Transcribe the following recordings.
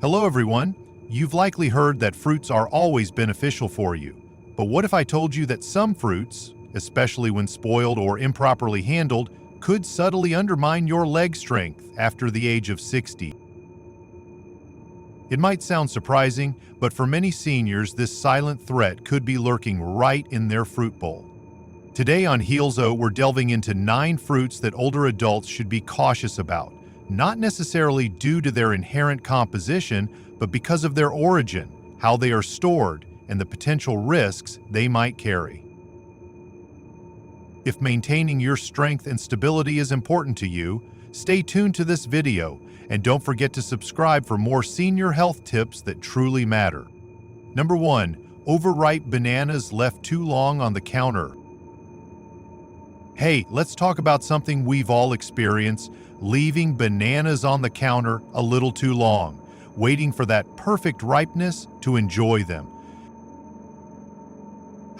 Hello everyone. You've likely heard that fruits are always beneficial for you. But what if I told you that some fruits, especially when spoiled or improperly handled, could subtly undermine your leg strength after the age of 60? It might sound surprising, but for many seniors, this silent threat could be lurking right in their fruit bowl. Today on HEALZO, we're delving into 9 fruits that older adults should be cautious about, not necessarily due to their inherent composition, but because of their origin, how they are stored, and the potential risks they might carry. If maintaining your strength and stability is important to you, stay tuned to this video, and don't forget to subscribe for more senior health tips that truly matter. Number 1. Overripe bananas left too long on the counter. Hey, let's talk about something we've all experienced: leaving bananas on the counter a little too long, waiting for that perfect ripeness to enjoy them.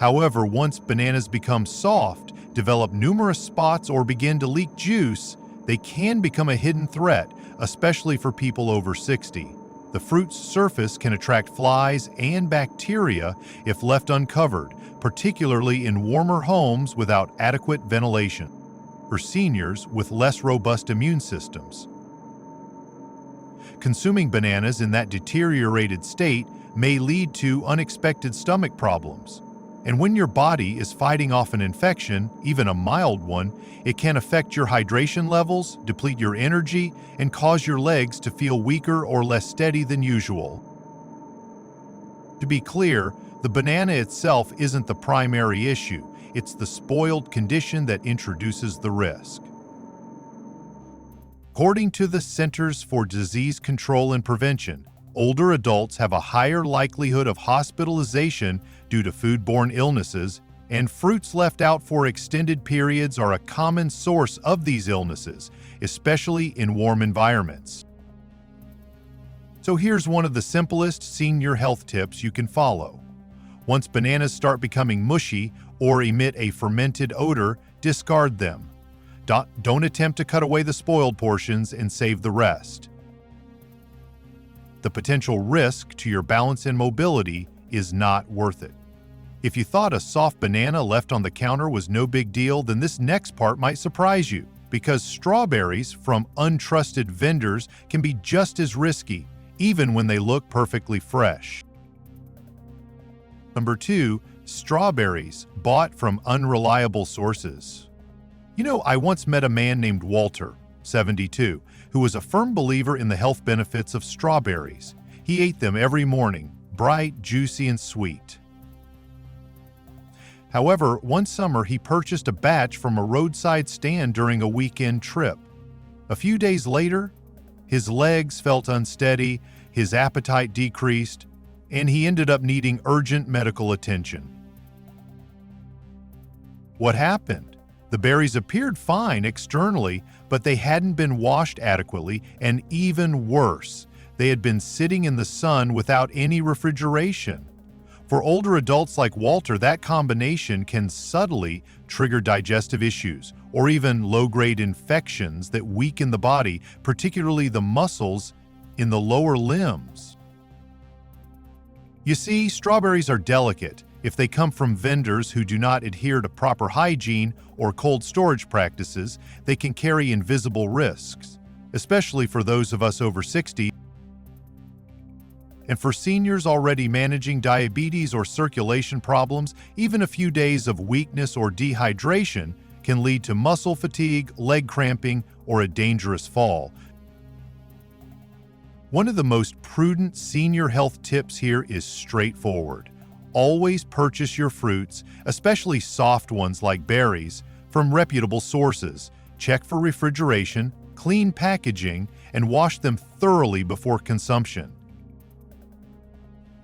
However, once bananas become soft, develop numerous spots, or begin to leak juice, they can become a hidden threat, especially for people over 60. The fruit's surface can attract flies and bacteria if left uncovered, particularly in warmer homes without adequate ventilation, or seniors with less robust immune systems. Consuming bananas in that deteriorated state may lead to unexpected stomach problems. And when your body is fighting off an infection, even a mild one, it can affect your hydration levels, deplete your energy, and cause your legs to feel weaker or less steady than usual. To be clear, the banana itself isn't the primary issue. It's the spoiled condition that introduces the risk. According to the Centers for Disease Control and Prevention, older adults have a higher likelihood of hospitalization due to foodborne illnesses, and fruits left out for extended periods are a common source of these illnesses, especially in warm environments. So here's one of the simplest senior health tips you can follow. Once bananas start becoming mushy or emit a fermented odor, discard them. Don't attempt to cut away the spoiled portions and save the rest. The potential risk to your balance and mobility is not worth it. If you thought a soft banana left on the counter was no big deal, then this next part might surprise you, because strawberries from untrusted vendors can be just as risky, even when they look perfectly fresh. Number 2. Strawberries bought from unreliable sources. You know, I once met a man named Walter, 72, who was a firm believer in the health benefits of strawberries. He ate them every morning, bright, juicy, and sweet. However, one summer he purchased a batch from a roadside stand during a weekend trip. A few days later, his legs felt unsteady, his appetite decreased, and he ended up needing urgent medical attention. What happened? The berries appeared fine externally, but they hadn't been washed adequately, and even worse, they had been sitting in the sun without any refrigeration. For older adults like Walter, that combination can subtly trigger digestive issues or even low-grade infections that weaken the body, particularly the muscles in the lower limbs. You see, strawberries are delicate. If they come from vendors who do not adhere to proper hygiene or cold storage practices, they can carry invisible risks, especially for those of us over 60. And for seniors already managing diabetes or circulation problems, even a few days of weakness or dehydration can lead to muscle fatigue, leg cramping, or a dangerous fall. One of the most prudent senior health tips here is straightforward. Always purchase your fruits, especially soft ones like berries, from reputable sources. Check for refrigeration, clean packaging, and wash them thoroughly before consumption.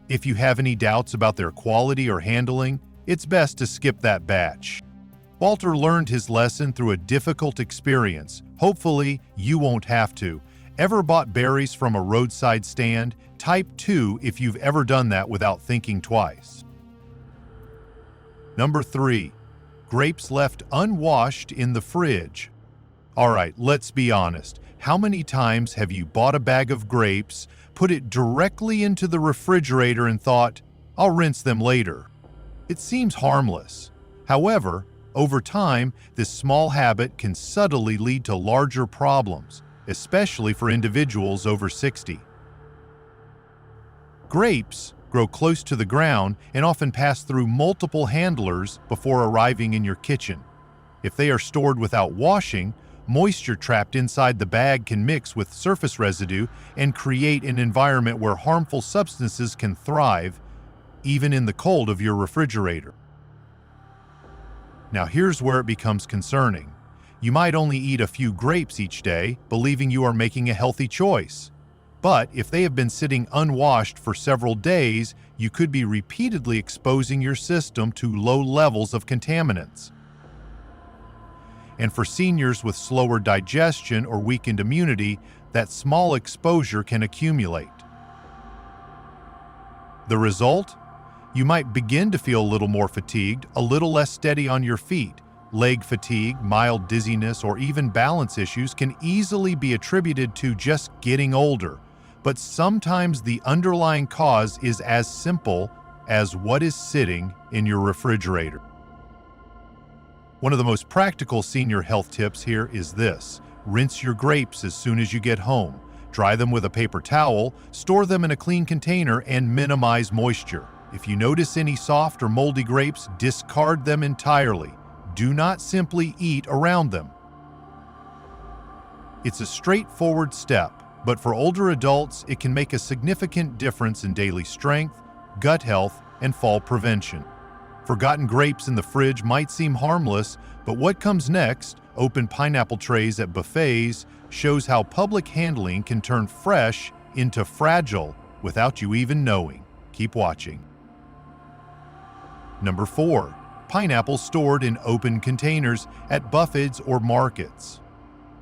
If you have any doubts about their quality or handling, it's best to skip that batch. Walter learned his lesson through a difficult experience. Hopefully, you won't have to. Ever bought berries from a roadside stand? Type 2 if you've ever done that without thinking twice. Number 3. Grapes left unwashed in the fridge. All right, let's be honest. How many times have you bought a bag of grapes, put it directly into the refrigerator and thought, "I'll rinse them later." It seems harmless. However, over time, this small habit can subtly lead to larger problems, especially for individuals over 60. Grapes grow close to the ground and often pass through multiple handlers before arriving in your kitchen. If they are stored without washing, moisture trapped inside the bag can mix with surface residue and create an environment where harmful substances can thrive, even in the cold of your refrigerator. Now here's where it becomes concerning. You might only eat a few grapes each day, believing you are making a healthy choice. But if they have been sitting unwashed for several days, you could be repeatedly exposing your system to low levels of contaminants. And for seniors with slower digestion or weakened immunity, that small exposure can accumulate. The result? You might begin to feel a little more fatigued, a little less steady on your feet. Leg fatigue, mild dizziness, or even balance issues can easily be attributed to just getting older. But sometimes the underlying cause is as simple as what is sitting in your refrigerator. One of the most practical senior health tips here is this: rinse your grapes as soon as you get home. Dry them with a paper towel, store them in a clean container, and minimize moisture. If you notice any soft or moldy grapes, discard them entirely. Do not simply eat around them. It's a straightforward step, but for older adults, it can make a significant difference in daily strength, gut health, and fall prevention. Forgotten grapes in the fridge might seem harmless, but what comes next, open pineapple trays at buffets, shows how public handling can turn fresh into fragile without you even knowing. Keep watching. Number 4. Pineapples stored in open containers at buffets or markets.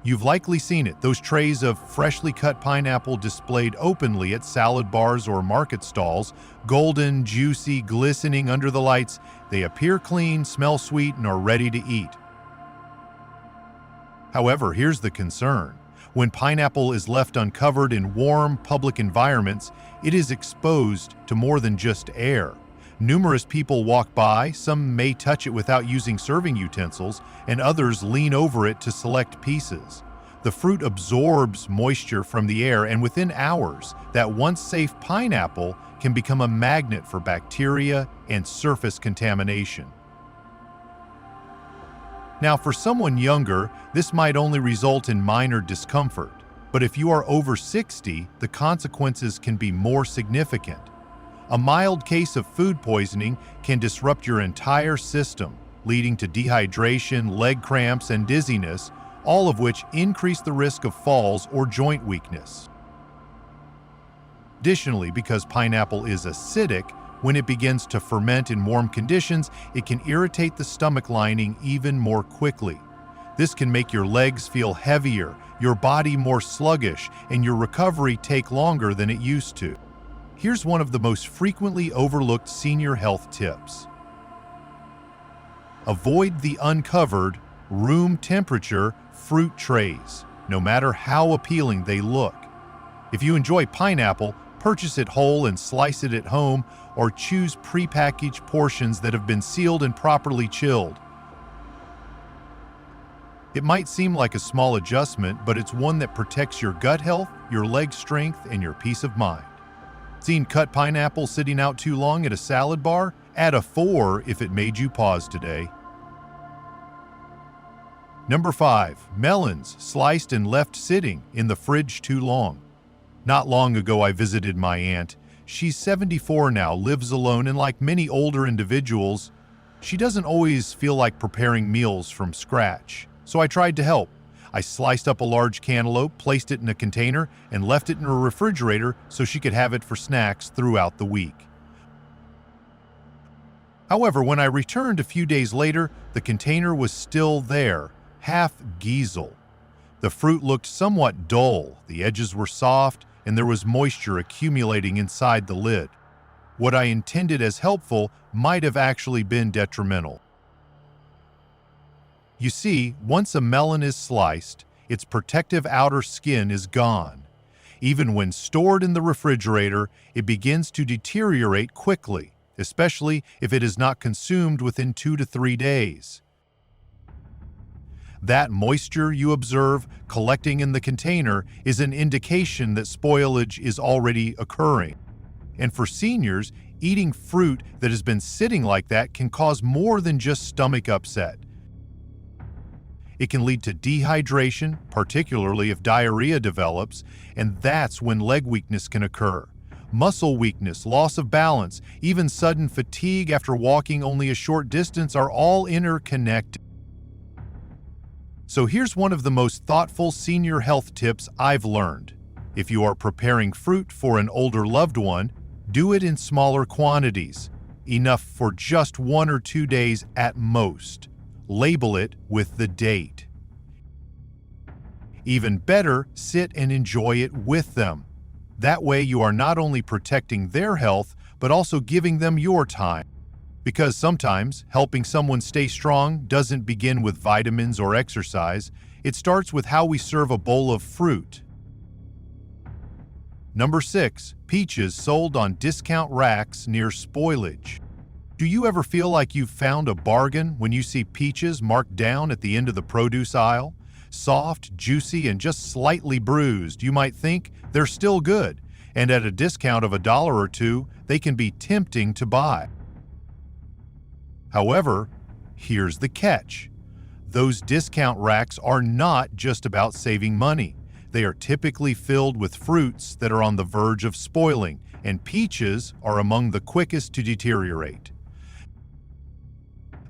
You've likely seen it, those trays of freshly cut pineapple displayed openly at salad bars or market stalls, golden, juicy, glistening under the lights. They appear clean, smell sweet, and are ready to eat. However, here's the concern. When pineapple is left uncovered in warm, public environments, it is exposed to more than just air. Numerous people walk by, some may touch it without using serving utensils, and others lean over it to select pieces. The fruit absorbs moisture from the air, and within hours, that once safe pineapple can become a magnet for bacteria and surface contamination. Now, for someone younger, this might only result in minor discomfort, but if you are over 60, the consequences can be more significant. A mild case of food poisoning can disrupt your entire system, leading to dehydration, leg cramps, and dizziness, all of which increase the risk of falls or joint weakness. Additionally, because pineapple is acidic, when it begins to ferment in warm conditions, it can irritate the stomach lining even more quickly. This can make your legs feel heavier, your body more sluggish, and your recovery take longer than it used to. Here's one of the most frequently overlooked senior health tips. Avoid the uncovered, room temperature fruit trays, no matter how appealing they look. If you enjoy pineapple, purchase it whole and slice it at home, or choose prepackaged portions that have been sealed and properly chilled. It might seem like a small adjustment, but it's one that protects your gut health, your leg strength, and your peace of mind. Seen cut pineapple sitting out too long at a salad bar? Add a 4 if it made you pause today. Number 5. Melons sliced and left sitting in the fridge too long. Not long ago, I visited my aunt. She's 74 now, lives alone, and like many older individuals, she doesn't always feel like preparing meals from scratch. So I tried to help. I sliced up a large cantaloupe, placed it in a container, and left it in her refrigerator so she could have it for snacks throughout the week. However, when I returned a few days later, the container was still there, half geasel. The fruit looked somewhat dull, the edges were soft, and there was moisture accumulating inside the lid. What I intended as helpful might have actually been detrimental. You see, once a melon is sliced, its protective outer skin is gone. Even when stored in the refrigerator, it begins to deteriorate quickly, especially if it is not consumed within 2 to 3 days. That moisture you observe collecting in the container is an indication that spoilage is already occurring. And for seniors, eating fruit that has been sitting like that can cause more than just stomach upset. It can lead to dehydration, particularly if diarrhea develops, and that's when leg weakness can occur. Muscle weakness, loss of balance, even sudden fatigue after walking only a short distance are all interconnected. So here's one of the most thoughtful senior health tips I've learned. If you are preparing fruit for an older loved one, do it in smaller quantities, enough for just 1 or 2 days at most. Label it with the date. Even better, sit and enjoy it with them. That way you are not only protecting their health, but also giving them your time. Because sometimes helping someone stay strong doesn't begin with vitamins or exercise, it starts with how we serve a bowl of fruit. Number 6, peaches sold on discount racks near spoilage. Do you ever feel like you've found a bargain when you see peaches marked down at the end of the produce aisle? Soft, juicy, and just slightly bruised, you might think they're still good, and at a discount of $1 or $2, they can be tempting to buy. However, here's the catch. Those discount racks are not just about saving money. They are typically filled with fruits that are on the verge of spoiling, and peaches are among the quickest to deteriorate.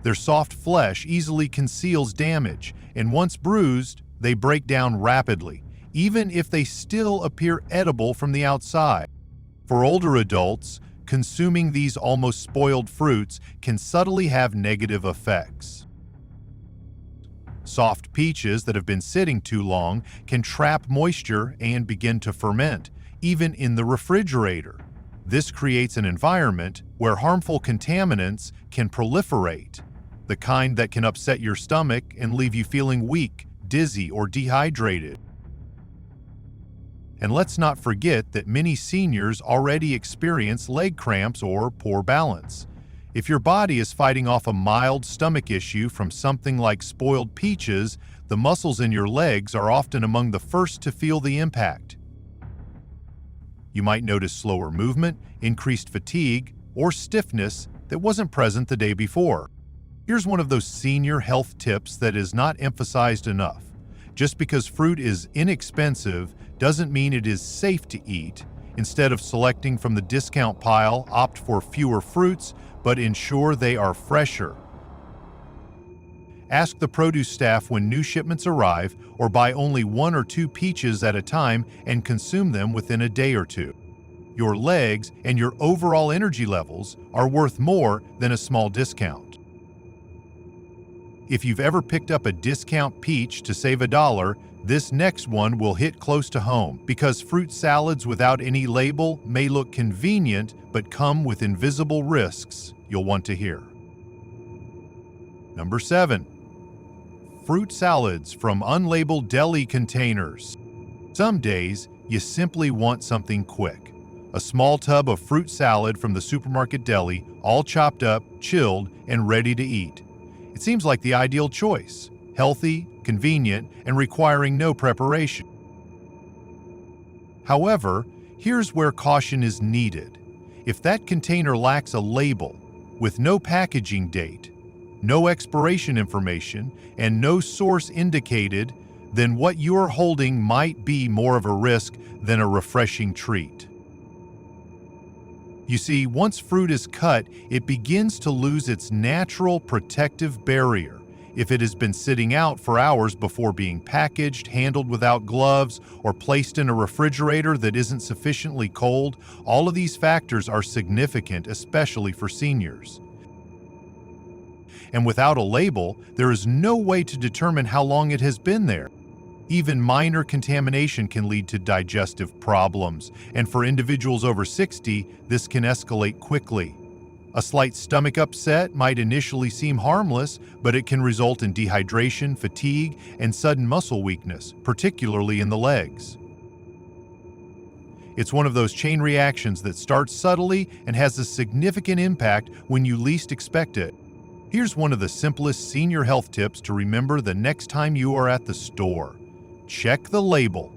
Their soft flesh easily conceals damage, and once bruised, they break down rapidly, even if they still appear edible from the outside. For older adults, consuming these almost spoiled fruits can subtly have negative effects. Soft peaches that have been sitting too long can trap moisture and begin to ferment, even in the refrigerator. This creates an environment where harmful contaminants can proliferate, the kind that can upset your stomach and leave you feeling weak, dizzy, or dehydrated. And let's not forget that many seniors already experience leg cramps or poor balance. If your body is fighting off a mild stomach issue from something like spoiled peaches, the muscles in your legs are often among the first to feel the impact. You might notice slower movement, increased fatigue, or stiffness that wasn't present the day before. Here's one of those senior health tips that is not emphasized enough. Just because fruit is inexpensive doesn't mean it is safe to eat. Instead of selecting from the discount pile, opt for fewer fruits, but ensure they are fresher. Ask the produce staff when new shipments arrive, or buy only 1 or 2 peaches at a time and consume them within a day or two. Your legs and your overall energy levels are worth more than a small discount. If you've ever picked up a discount peach to save $1, this next one will hit close to home, because fruit salads without any label may look convenient but come with invisible risks you'll want to hear. Number 7. Fruit salads from unlabeled deli containers. Some days, you simply want something quick. A small tub of fruit salad from the supermarket deli, all chopped up, chilled, and ready to eat. It seems like the ideal choice, healthy, convenient, and requiring no preparation. However, here's where caution is needed. If that container lacks a label, with no packaging date, no expiration information, and no source indicated, then what you're holding might be more of a risk than a refreshing treat. You see, once fruit is cut, it begins to lose its natural protective barrier. If it has been sitting out for hours before being packaged, handled without gloves, or placed in a refrigerator that isn't sufficiently cold, all of these factors are significant, especially for seniors. And without a label, there is no way to determine how long it has been there. Even minor contamination can lead to digestive problems, and for individuals over 60, this can escalate quickly. A slight stomach upset might initially seem harmless, but it can result in dehydration, fatigue, and sudden muscle weakness, particularly in the legs. It's one of those chain reactions that starts subtly and has a significant impact when you least expect it. Here's one of the simplest senior health tips to remember the next time you are at the store. Check the label.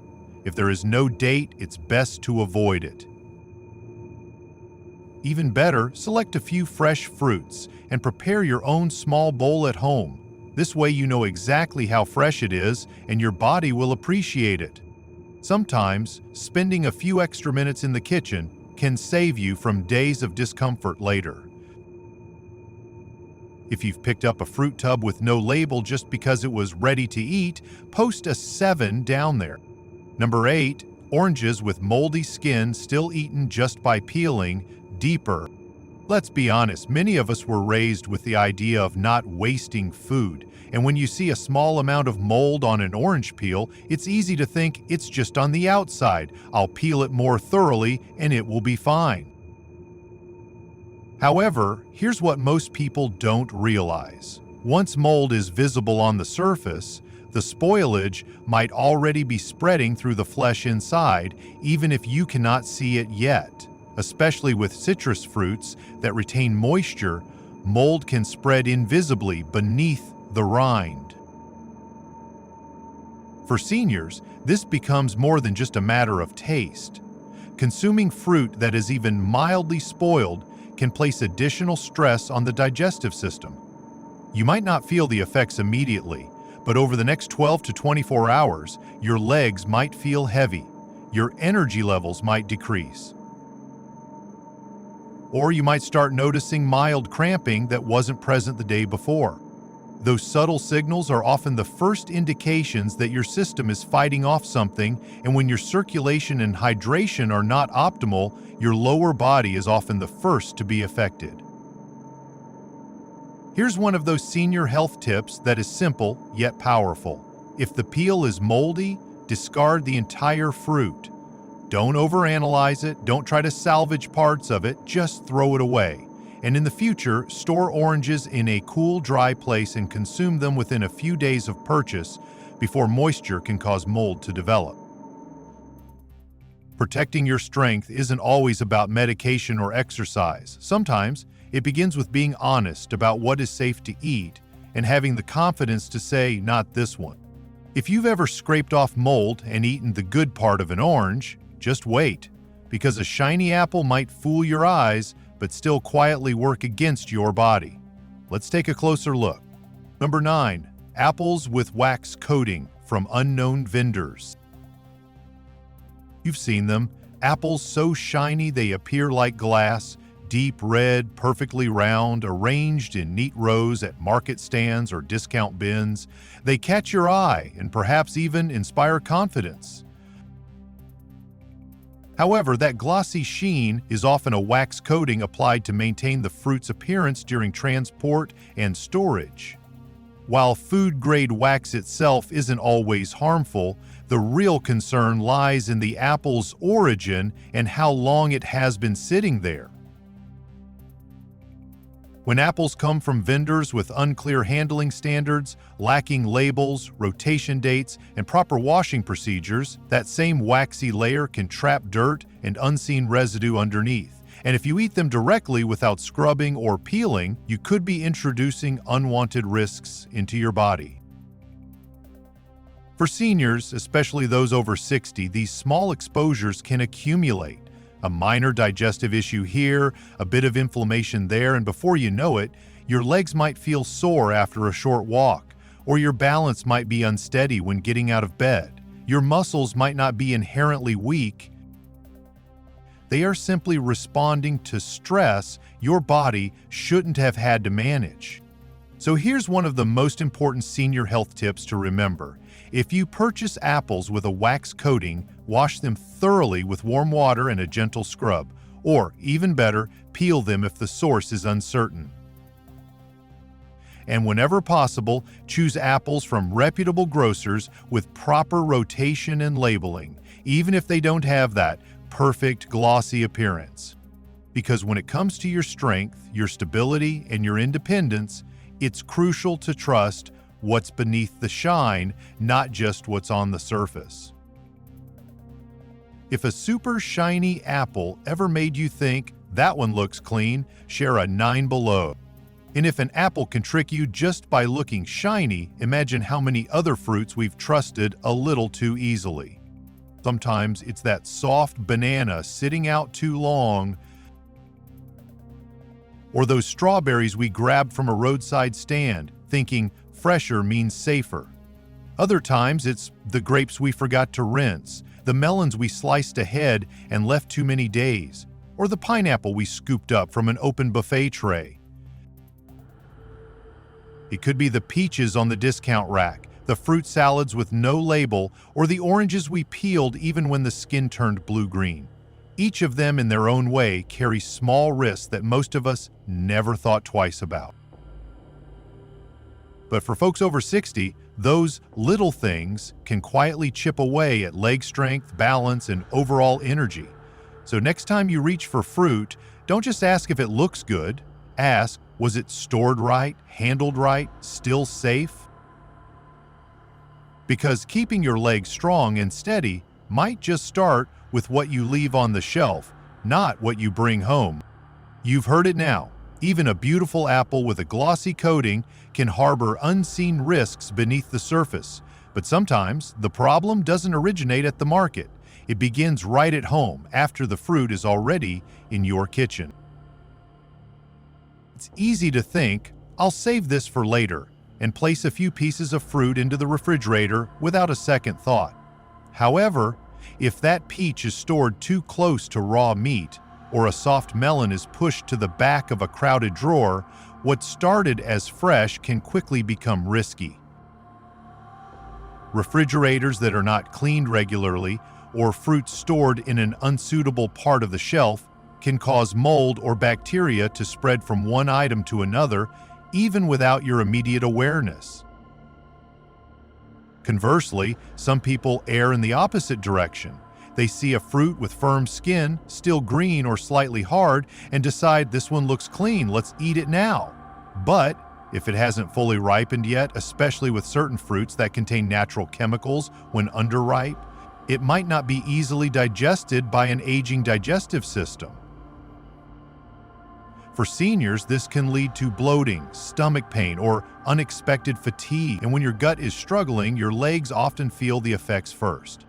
If there is no date, it's best to avoid it. Even better, select a few fresh fruits and prepare your own small bowl at home. This way you know exactly how fresh it is and your body will appreciate it. Sometimes, spending a few extra minutes in the kitchen can save you from days of discomfort later. If you've picked up a fruit tub with no label just because it was ready to eat, post a 7 down there. Number 8, oranges with moldy skin still eaten just by peeling, deeper. Let's be honest, many of us were raised with the idea of not wasting food, and when you see a small amount of mold on an orange peel, it's easy to think it's just on the outside. I'll peel it more thoroughly and it will be fine. However, here's what most people don't realize. Once mold is visible on the surface, the spoilage might already be spreading through the flesh inside, even if you cannot see it yet. Especially with citrus fruits that retain moisture, mold can spread invisibly beneath the rind. For seniors, this becomes more than just a matter of taste. Consuming fruit that is even mildly spoiled can place additional stress on the digestive system. You might not feel the effects immediately, but over the next 12 to 24 hours, your legs might feel heavy, your energy levels might decrease. Or you might start noticing mild cramping that wasn't present the day before. Those subtle signals are often the first indications that your system is fighting off something, and when your circulation and hydration are not optimal, your lower body is often the first to be affected. Here's one of those senior health tips that is simple yet powerful. If the peel is moldy, discard the entire fruit. Don't overanalyze it, don't try to salvage parts of it, just throw it away. And in the future, store oranges in a cool, dry place and consume them within a few days of purchase before moisture can cause mold to develop. Protecting your strength isn't always about medication or exercise. Sometimes it begins with being honest about what is safe to eat and having the confidence to say, not this one. If you've ever scraped off mold and eaten the good part of an orange, just wait, because a shiny apple might fool your eyes but still quietly work against your body. Let's take a closer look. Number 9, apples with wax coating from unknown vendors. You've seen them, apples so shiny they appear like glass, deep red, perfectly round, arranged in neat rows at market stands or discount bins. They catch your eye and perhaps even inspire confidence. However, that glossy sheen is often a wax coating applied to maintain the fruit's appearance during transport and storage. While food-grade wax itself isn't always harmful, the real concern lies in the apple's origin and how long it has been sitting there. When apples come from vendors with unclear handling standards, lacking labels, rotation dates, and proper washing procedures, that same waxy layer can trap dirt and unseen residue underneath. And if you eat them directly without scrubbing or peeling, you could be introducing unwanted risks into your body. For seniors, especially those over 60, these small exposures can accumulate. A minor digestive issue here, a bit of inflammation there, and before you know it, your legs might feel sore after a short walk, or your balance might be unsteady when getting out of bed. Your muscles might not be inherently weak. They are simply responding to stress your body shouldn't have had to manage. So here's one of the most important senior health tips to remember. If you purchase apples with a wax coating, wash them thoroughly with warm water and a gentle scrub, or, even better, peel them if the source is uncertain. And whenever possible, choose apples from reputable grocers with proper rotation and labeling, even if they don't have that perfect glossy appearance. Because when it comes to your strength, your stability, and your independence, it's crucial to trust what's beneath the shine, not just what's on the surface. If a super shiny apple ever made you think, that one looks clean, share a 9 below. And if an apple can trick you just by looking shiny, imagine how many other fruits we've trusted a little too easily. Sometimes it's that soft banana sitting out too long, or those strawberries we grabbed from a roadside stand, thinking fresher means safer. Other times it's the grapes we forgot to rinse, the melons we sliced ahead and left too many days, or the pineapple we scooped up from an open buffet tray. It could be the peaches on the discount rack, the fruit salads with no label, or the oranges we peeled even when the skin turned blue-green. Each of them in their own way carry small risks that most of us never thought twice about. But for folks over 60, those little things can quietly chip away at leg strength, balance, and overall energy. So next time you reach for fruit, don't just ask if it looks good. Ask, was it stored right, handled right, still safe? Because keeping your legs strong and steady might just start with what you leave on the shelf, not what you bring home. You've heard it now. Even a beautiful apple with a glossy coating can harbor unseen risks beneath the surface. But sometimes the problem doesn't originate at the market. It begins right at home after the fruit is already in your kitchen. It's easy to think, I'll save this for later, and place a few pieces of fruit into the refrigerator without a second thought. However, if that peach is stored too close to raw meat, or a soft melon is pushed to the back of a crowded drawer, what started as fresh can quickly become risky. Refrigerators that are not cleaned regularly, or fruit stored in an unsuitable part of the shelf, can cause mold or bacteria to spread from one item to another, even without your immediate awareness. Conversely, some people err in the opposite direction. They see a fruit with firm skin, still green or slightly hard, and decide this one looks clean, let's eat it now. But if it hasn't fully ripened yet, especially with certain fruits that contain natural chemicals when underripe, it might not be easily digested by an aging digestive system. For seniors, this can lead to bloating, stomach pain, or unexpected fatigue. And when your gut is struggling, your legs often feel the effects first.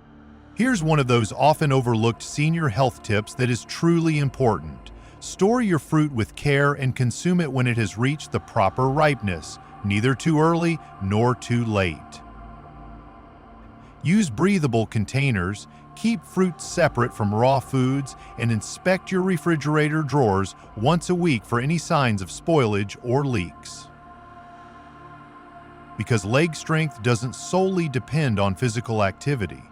Here's one of those often overlooked senior health tips that is truly important. Store your fruit with care and consume it when it has reached the proper ripeness, neither too early nor too late. Use breathable containers, keep fruit separate from raw foods, and inspect your refrigerator drawers once a week for any signs of spoilage or leaks. Because leg strength doesn't solely depend on physical activity.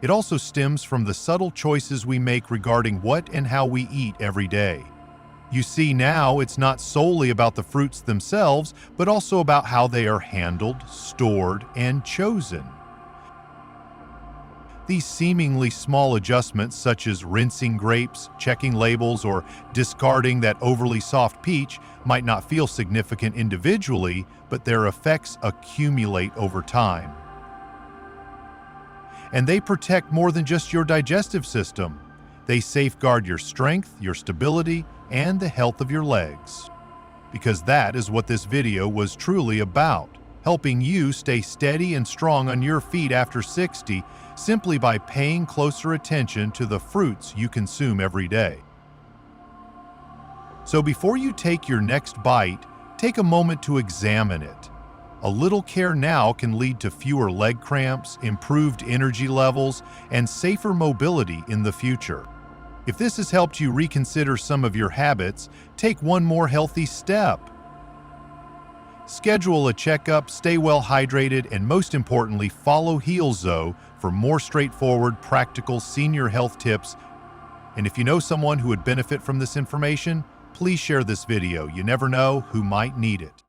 It also stems from the subtle choices we make regarding what and how we eat every day. You see, now it's not solely about the fruits themselves, but also about how they are handled, stored, and chosen. These seemingly small adjustments, such as rinsing grapes, checking labels, or discarding that overly soft peach, might not feel significant individually, but their effects accumulate over time. And they protect more than just your digestive system. They safeguard your strength, your stability, and the health of your legs. Because that is what this video was truly about, helping you stay steady and strong on your feet after 60 simply by paying closer attention to the fruits you consume every day. So before you take your next bite, take a moment to examine it. A little care now can lead to fewer leg cramps, improved energy levels, and safer mobility in the future. If this has helped you reconsider some of your habits, take one more healthy step. Schedule a checkup, stay well hydrated, and most importantly, follow HEALZO for more straightforward, practical senior health tips. And if you know someone who would benefit from this information, please share this video. You never know who might need it.